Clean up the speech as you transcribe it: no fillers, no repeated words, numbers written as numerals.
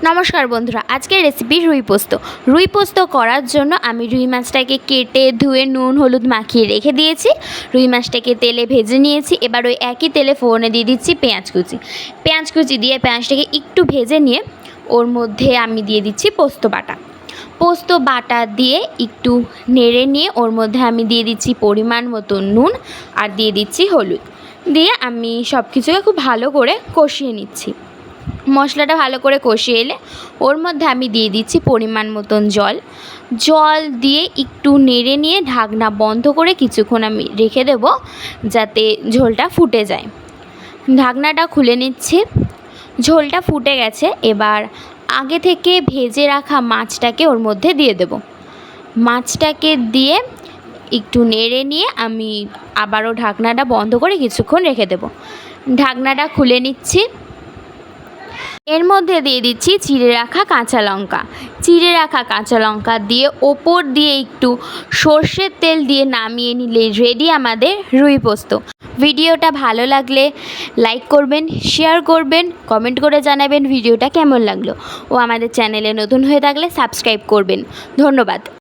নমস্কার বন্ধুরা, আজকের রেসিপি রুই পোস্ত। রুই পোস্ত করার জন্য আমি রুই মাছটাকে কেটে ধুয়ে নুন হলুদ মাখিয়ে রেখে দিয়েছি। রুই মাছটাকে তেলে ভেজে নিয়েছি। এবার ওই একই তেলে ফোড়নে দিয়ে দিচ্ছি পেঁয়াজ কুচি দিয়ে পেঁয়াজটাকে একটু ভেজে নিয়ে ওর মধ্যে আমি দিয়ে দিচ্ছি পোস্ত বাটা দিয়ে একটু নেড়ে নিয়ে ওর মধ্যে আমি দিয়ে দিচ্ছি পরিমাণ মতো নুন আর দিয়ে দিচ্ছি হলুদ দিয়ে আমি সব কিছুকে খুব ভালো করে কষিয়ে নিচ্ছি। মশলাটা ভালো করে কষিয়ে এলে ওর মধ্যে আমি দিয়ে দিচ্ছি পরিমাণ মতন জল দিয়ে একটু নেড়ে নিয়ে ঢাকনা বন্ধ করে কিছুক্ষণ আমি রেখে দেব যাতে ঝোলটা ফুটে যায়। ঢাকনাটা খুলে নিচ্ছি। ঝোলটা ফুটে গেছে। এবার আগে থেকে ভেজে রাখা মাছটাকে ওর মধ্যে দিয়ে দেব। মাছটাকে দিয়ে একটু নেড়ে নিয়ে আমি আবারও ঢাকনাটা বন্ধ করে কিছুক্ষণ রেখে দেব। ঢাকনাটা খুলে নিচ্ছি। এর মধ্যে দিয়ে দিচ্ছি চিড়ে রাখা কাঁচা লঙ্কা দিয়ে ওপর দিয়ে একটু সর্ষের তেল দিয়ে নামিয়ে নিলে রেডি আমাদের রুই পোস্ত। ভিডিওটা ভালো লাগলে লাইক করবেন, শেয়ার করবেন, কমেন্ট করে জানাবেন ভিডিওটা কেমন লাগলো ও আমাদের চ্যানেলে নতুন হয়ে থাকলে সাবস্ক্রাইব করবেন। ধন্যবাদ।